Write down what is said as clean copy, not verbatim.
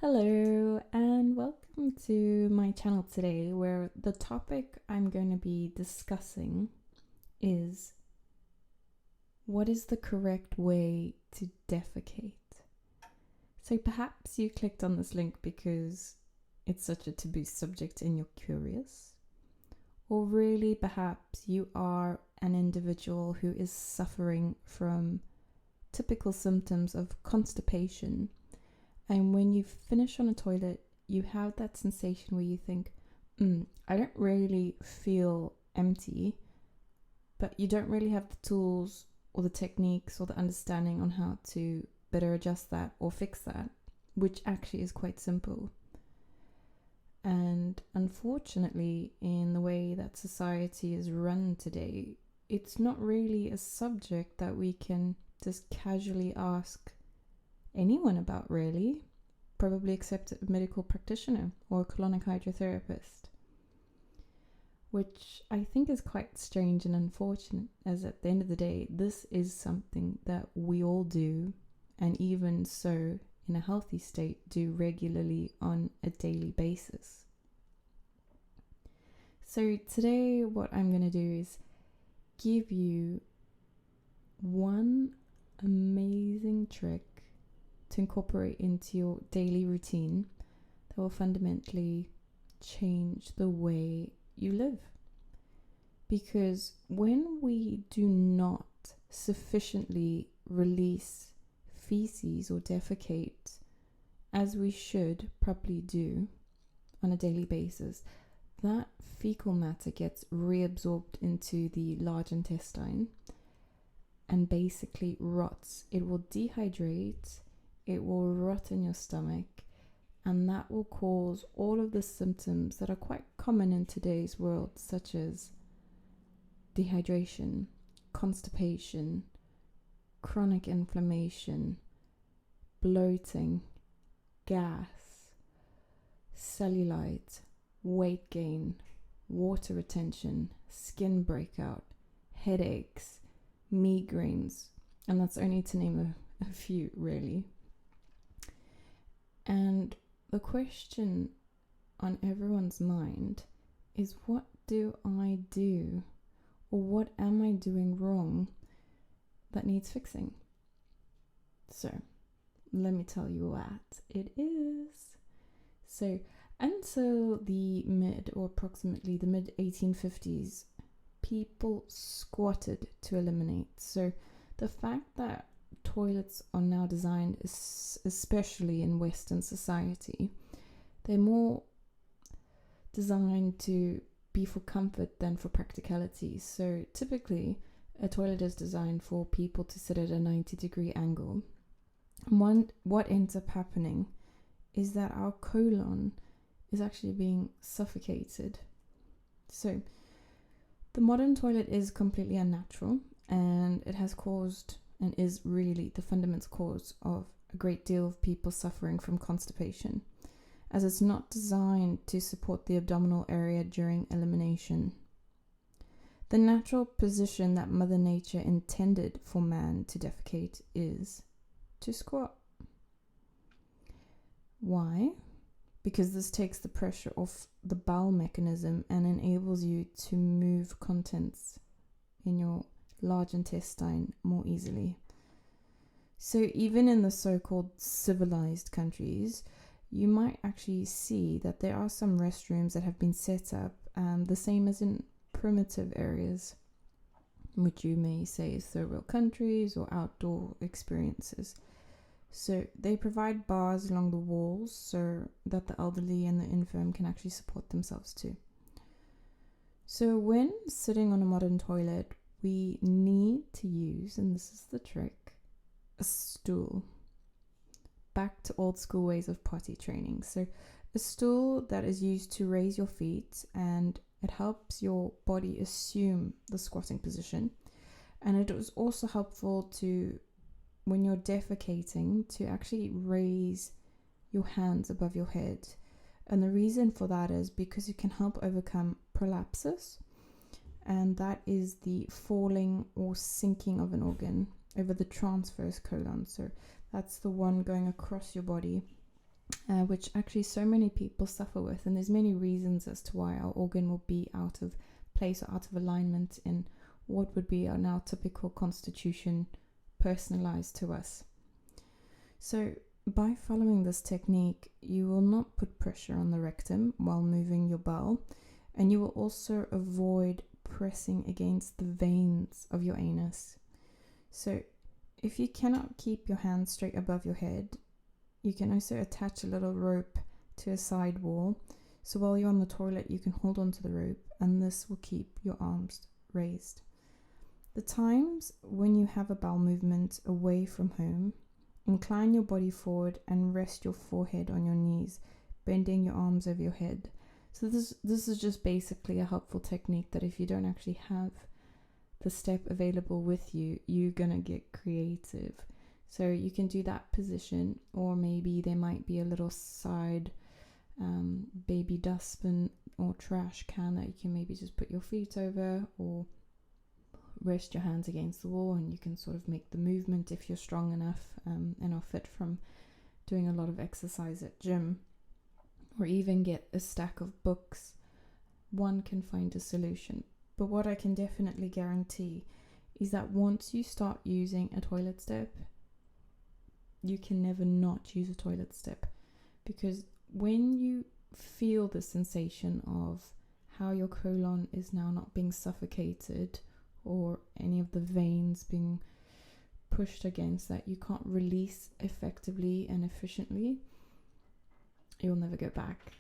Hello, and welcome to my channel today, where the topic I'm going to be discussing is what is the correct way to defecate? So perhaps you clicked on this link because it's such a taboo subject and you're curious, or really perhaps you are an individual who is suffering from typical symptoms of constipation. And when you finish on a toilet, you have that sensation where you think, I don't really feel empty, but you don't really have the tools or the techniques or the understanding on how to better adjust that or fix that, which actually is quite simple. And unfortunately, in the way that society is run today, it's not really a subject that we can just casually ask anyone about, really, probably except a medical practitioner or a colonic hydrotherapist, which I think is quite strange and unfortunate, as at the end of the day, this is something that we all do, and even so, in a healthy state, do regularly on a daily basis. So today what I'm going to do is give you one amazing trick to incorporate into your daily routine that will fundamentally change the way you live. Because when we do not sufficiently release feces or defecate as we should properly do on a daily basis, that fecal matter gets reabsorbed into the large intestine and basically rots. It will dehydrate, it will rot in your stomach, and that will cause all of the symptoms that are quite common in today's world, such as dehydration, constipation, chronic inflammation, bloating, gas, cellulite, weight gain, water retention, skin breakout, headaches, migraines, and that's only to name a few, really. And the question on everyone's mind is, what do I do, or what am I doing wrong that needs fixing? So let me tell you what it is. So until the approximately the mid 1850s, people squatted to eliminate. So the fact that toilets are now designed, especially in Western society, they're more designed to be for comfort than for practicality. So typically a toilet is designed for people to sit at a 90-degree angle. And what ends up happening is that our colon is actually being suffocated. So the modern toilet is completely unnatural, and it has caused and is really the fundamental cause of a great deal of people suffering from constipation, as it's not designed to support the abdominal area during elimination. The natural position that Mother Nature intended for man to defecate is to squat. Why? Because this takes the pressure off the bowel mechanism and enables you to move contents in your large intestine more easily. So even in the so-called civilized countries, you might actually see that there are some restrooms that have been set up the same as in primitive areas, which you may say is third world countries or outdoor experiences. So they provide bars along the walls so that the elderly and the infirm can actually support themselves too. So when sitting on a modern toilet, we need to use, and this is the trick, a stool. Back to old school ways of potty training. So a stool that is used to raise your feet, and it helps your body assume the squatting position. And it is also helpful to, when you're defecating, to actually raise your hands above your head. And the reason for that is because it can help overcome prolapsus, and that is the falling or sinking of an organ over the transverse colon. So that's the one going across your body. which actually so many people suffer with. And there's many reasons as to why our organ will be out of place or out of alignment in what would be our typical constitution personalized to us. So by following this technique, you will not put pressure on the rectum while moving your bowel, and you will also avoid pressing against the veins of your anus. So if you cannot keep your hands straight above your head, you can also attach a little rope to a side wall. So while you're on the toilet, you can hold onto the rope, and this will keep your arms raised. The times when you have a bowel movement away from home, incline your body forward and rest your forehead on your knees, bending your arms over your head. So this is just basically a helpful technique that if you don't actually have the step available with you, you're gonna get creative. So you can do that position, or maybe there might be a little side baby dustbin or trash can that you can maybe just put your feet over, or rest your hands against the wall, and you can sort of make the movement if you're strong enough and are fit from doing a lot of exercise at gym, or even get a stack of books. One can find a solution. But what I can definitely guarantee is that once you start using a toilet step, you can never not use a toilet step, because when you feel the sensation of how your colon is now not being suffocated, or any of the veins being pushed against that you can't release effectively and efficiently, you'll never go back.